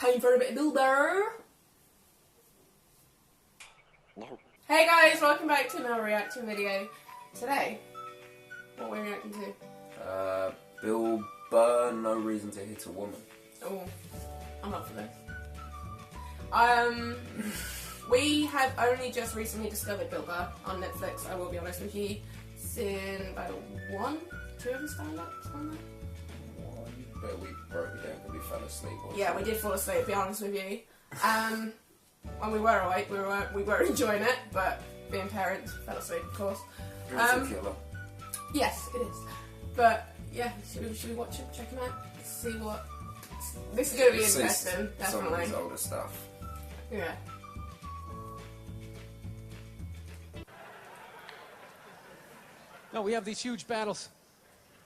Time for a bit of Burr. Hey guys, welcome back to another reaction video. Today, what we're reacting to? Bill Burr, No Reason to Hit a Woman. Oh, I'm up for this. We have only just recently discovered Bill Burr on Netflix, I will be honest with you. Seen about 2 of his stand-ups on there. But we broke it down because we fell asleep. Yeah, we did fall asleep, to be honest with you. When we were awake, we were enjoying it, but being parents, fell asleep, of course. It's a killer. Yes, it is. But yeah, should we watch him, check him out, see what... This is going to be interesting, definitely. Some of his older stuff. Yeah. No, we have these huge battles.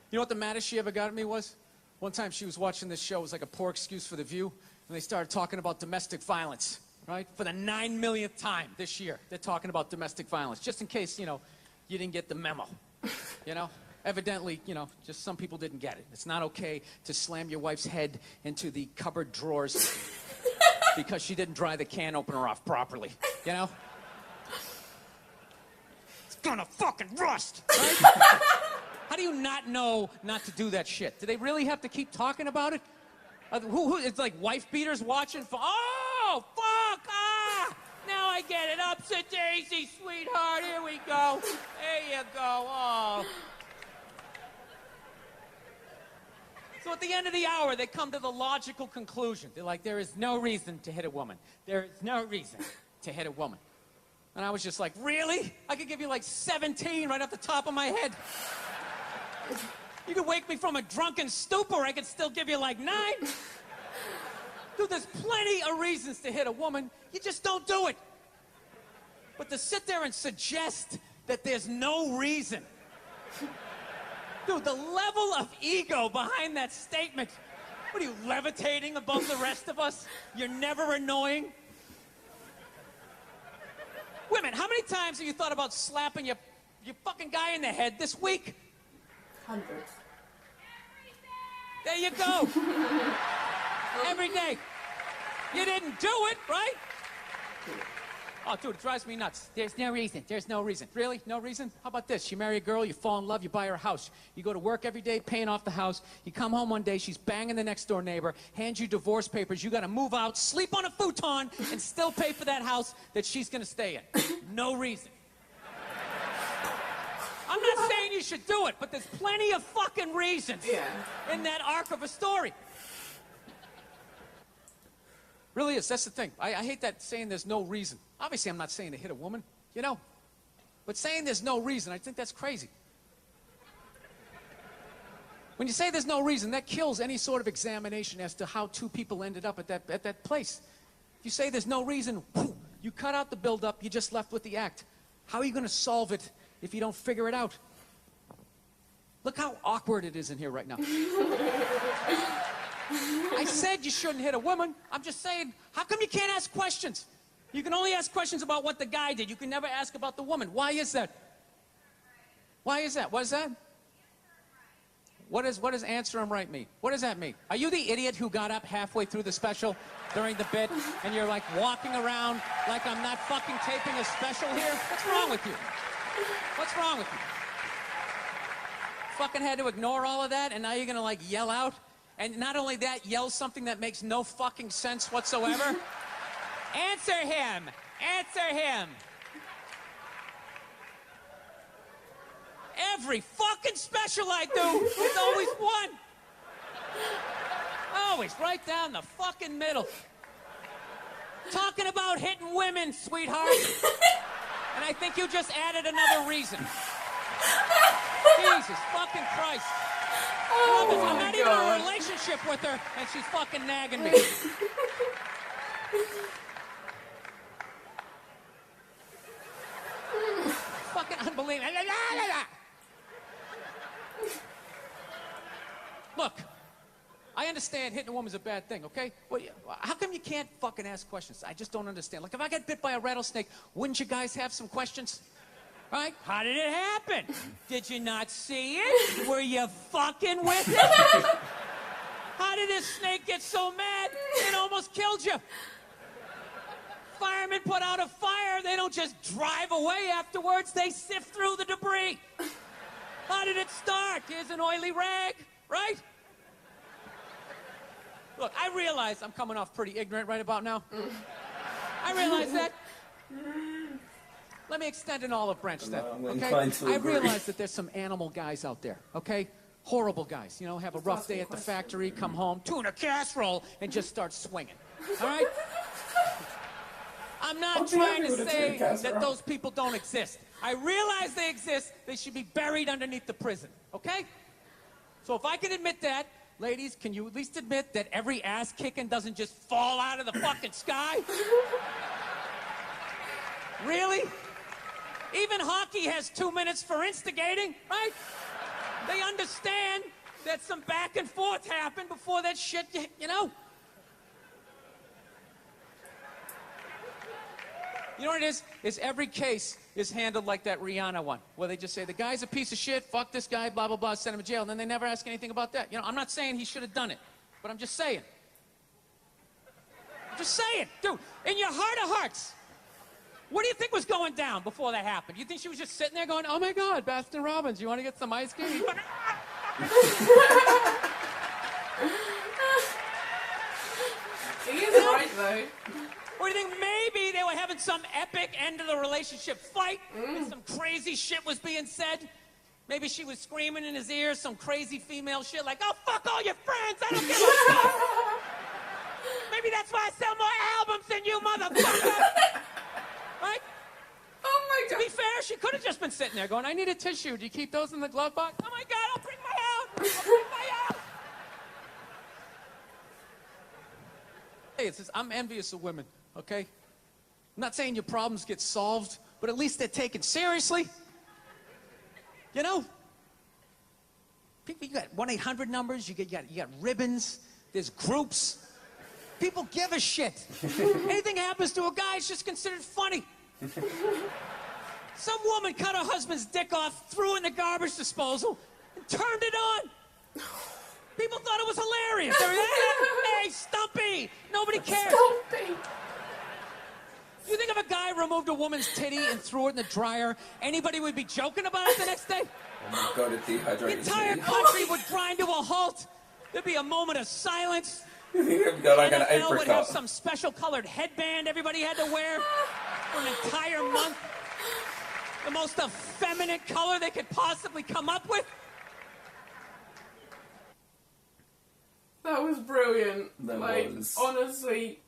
You know what the maddest she ever got at me was? One time she was watching this show, it was like a poor excuse for The View, and they started talking about domestic violence, right? For the 9 millionth time this year, they're talking about domestic violence, just in case, you know, you didn't get the memo, you know? Evidently, you know, just some people didn't get it. It's not okay to slam your wife's head into the cupboard drawers because she didn't dry the can opener off properly, you know? It's gonna fucking rust, right? How do you not know not to do that shit? Do they really have to keep talking about it? It's like wife beaters watching for, oh, fuck, ah! Now I get it, upset daisy, sweetheart, here we go. There you go, oh. So at the end of the hour, they come to the logical conclusion. They're like, there is no reason to hit a woman. There is no reason to hit a woman. And I was just like, really? I could give you like 17 right off the top of my head. You could wake me from a drunken stupor, I could still give you like 9. Dude, there's plenty of reasons to hit a woman. You just don't do it. But to sit there and suggest that there's no reason. Dude, the level of ego behind that statement. What are you, levitating above the rest of us? You're never annoying? Women, how many times have you thought about slapping your fucking guy in the head this week? Hundreds. There you go. Every day. You didn't do it, right? Oh, dude, it drives me nuts. There's no reason. There's no reason. Really? No reason? How about this? You marry a girl, you fall in love, you buy her a house. You go to work every day, paying off the house. You come home one day, she's banging the next door neighbor, hands you divorce papers. You got to move out, sleep on a futon, and still pay for that house that she's going to stay in. No reason. I'm not saying you should do it, but there's plenty of fucking reasons in that arc of a story. Really is. That's the thing. I hate that saying there's no reason. Obviously, I'm not saying to hit a woman, you know. But saying there's no reason, I think that's crazy. When you say there's no reason, that kills any sort of examination as to how 2 people ended up at that place. If you say there's no reason, you cut out the build-up, you're just left with the act. How are you going to solve it if you don't figure it out? Look how awkward it is in here right now. I said you shouldn't hit a woman. I'm just saying, how come you can't ask questions? You can only ask questions about what the guy did. You can never ask about the woman. Why is that? Why is that? What is that? What does answer him right mean? What does that mean? Are you the idiot who got up halfway through the special during the bit and you're like walking around like I'm not fucking taping a special here? What's wrong with you? What's wrong with you? Fucking had to ignore all of that and now you're gonna like yell out? And not only that, yell something that makes no fucking sense whatsoever? Answer him! Answer him! Every fucking special I do is always one. Always right down the fucking middle. Talking about hitting women, sweetheart. And I think you just added another reason. Jesus fucking Christ. Oh I'm not even in a relationship with her, and she's fucking nagging me. Fucking unbelievable. Look, I understand hitting a woman's a bad thing, okay? Well, how come you can't fucking ask questions? I just don't understand. Like, if I got bit by a rattlesnake, wouldn't you guys have some questions? Right? How did it happen? Did you not see it? Were you fucking with it? How did this snake get so mad it almost killed you? Firemen put out a fire. They don't just drive away afterwards. They sift through the debris. How did it start? Here's an oily rag, right? Look, I realize I'm coming off pretty ignorant right about now. I realize that. Let me extend an olive branch then, okay? I realize that there's some animal guys out there, okay? Horrible guys, you know, have a rough day at the factory, come home, tuna casserole, and just start swinging, all right? I'm not trying to say that those people don't exist. I realize they exist. They should be buried underneath the prison, okay? So if I can admit that, ladies, can you at least admit that every ass kicking doesn't just fall out of the fucking sky? Really? Even hockey has 2 minutes for instigating, right? They understand that some back and forth happened before that shit, you know? You know what it is? Is every case is handled like that Rihanna one, where they just say, the guy's a piece of shit, fuck this guy, blah, blah, blah, send him to jail, and then they never ask anything about that. You know, I'm not saying he should have done it, but I'm just saying. I'm just saying. Dude, in your heart of hearts, what do you think was going down before that happened? You think she was just sitting there going, oh my God, Baskin Robbins, you want to get some ice cream? He is right, though. Or do you think maybe they were having some epic end of the relationship fight and some crazy shit was being said? Maybe she was screaming in his ear some crazy female shit like, oh, fuck all your friends, I don't give a fuck. Maybe that's why I sell more albums than you, motherfucker. Right? Oh my God. To be fair, she could have just been sitting there going, I need a tissue. Do you keep those in the glove box? Oh my God, I'll bring my own. I'll bring my own. Hey, it's just, I'm envious of women, okay? I'm not saying your problems get solved, but at least they're taken seriously. You know? People, you got 1-800 numbers, you got ribbons, there's groups. People give a shit. Anything happens to a guy, it's just considered funny. Some woman cut her husband's dick off, threw it in the garbage disposal, and turned it on. People thought it was hilarious. They were, hey, Stumpy! Nobody cares. Stumpy! You think if a guy removed a woman's titty and threw it in the dryer, anybody would be joking about it the next day? Oh my God, it's dehydrated. The entire country would grind to a halt. There'd be a moment of silence. You've got like an NFL would have apricot. some special colored headband everybody had to wear for an entire month. The most effeminate color they could possibly come up with. That was brilliant. That like, was. honestly,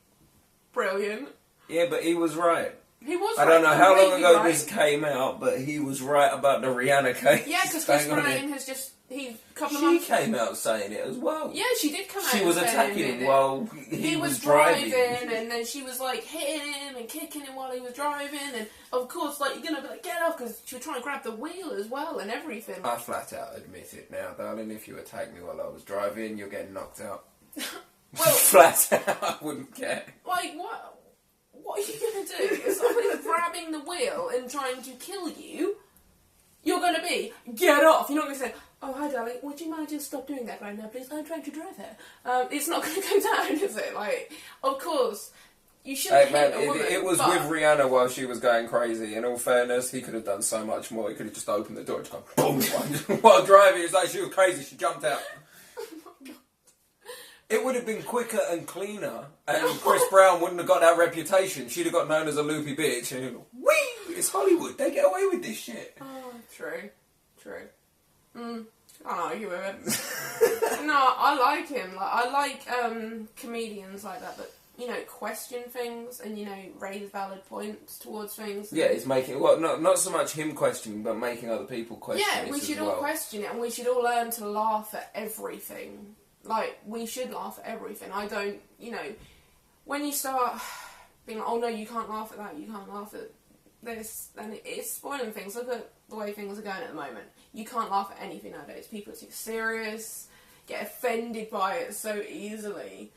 brilliant. Yeah, but he was right. He was I right. don't know how long completely ago right. this came out, but he was right about the Rihanna case. Yeah, because Chris Bang on Ryan it. has just, a couple of She months... came out saying it as well. Yeah, she did come out She and was say attacking it. him while he was driving. And then she was like hitting him and kicking him while he was driving, and of course, like, you're gonna be like, get off, because she was trying to grab the wheel as well and everything. I flat out admit it now, darling. If you attack me while I was driving, you're getting knocked out. Well, Flat out, I wouldn't care. like, what are you gonna do? If somebody's grabbing the wheel and trying to kill you, you're gonna be, get off. You're not gonna say, oh, hi, darling, would you mind just stop doing that right now, please? I'm trying to drive here. It's not gonna go down, is it? Like, of course, you shouldn't hit a woman. It was but... with Rihanna while she was going crazy. In all fairness, he could have done so much more. He could have just opened the door and just gone, boom, while driving. It's like she was crazy. She jumped out. It would have been quicker and cleaner, and Chris Brown wouldn't have got that reputation. She'd have got known as a loopy bitch, and whee! It's Hollywood. They get away with this shit. Oh, true. Can't argue with it. No, I like him. Like, I like comedians like that, but you know, question things and raise valid points towards things. Yeah, it's making not so much him questioning, but making other people question. Yeah, we should all question it, and we should all learn to laugh at everything. Like, we should laugh at everything. I don't, when you start being like, oh no, you can't laugh at that, you can't laugh at this, then it's spoiling things. Look at the way things are going at the moment. You can't laugh at anything nowadays. People are too serious, get offended by it so easily.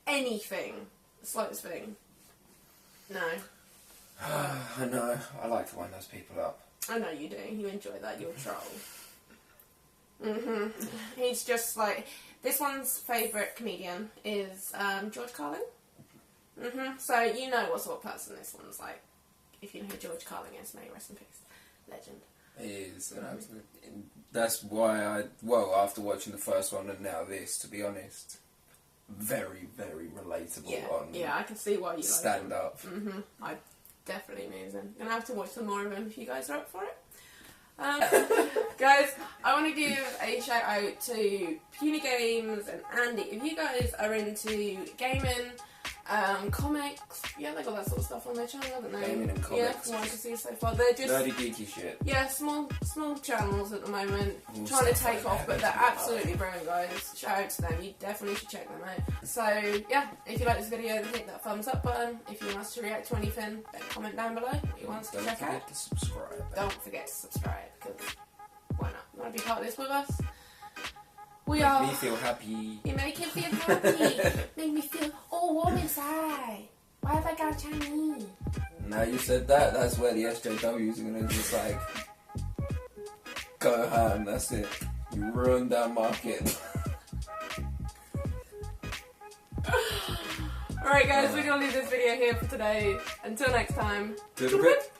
Anything, the slightest thing. No. I know. I like to wind those people up. I know you do. You enjoy that. You're a troll. He's just like, this one's favourite comedian is George Carlin. So you know what sort of person this one's like. If you know who George Carlin is, may he rest in peace. Legend. He is, and that's why after watching the first one and now this, to be honest, very, very relatable on I can see why you stand like up. I definitely amazing. Gonna have to watch some more of him if you guys are up for it. Guys, I want to give a shout out to Puny Games and Andy. If you guys are into gaming, comics, they got that sort of stuff on their channel, haven't they? Gaming and comics. Yeah, from what I can see so far. They're just Nerdy geeky shit. Yeah, small channels at the moment, All trying to stuff take like off, that, but they're making it absolutely brilliant, guys. Shout out to them. You definitely should check them out. So yeah, if you like this video, then hit that thumbs up button. If you want us to react to anything, then comment down below what you want us to check out. Don't forget to subscribe. Don't forget to subscribe, because why not? You want to be part of this with us? We Make are. me feel happy. You make it feel happy. Make me feel all warm inside. Why have I got Chinese? Now you said that, that's where the SJWs are gonna just like go ham. That's it. You ruined that market. Alright guys, we're gonna leave this video here for today. Until next time. To the bit.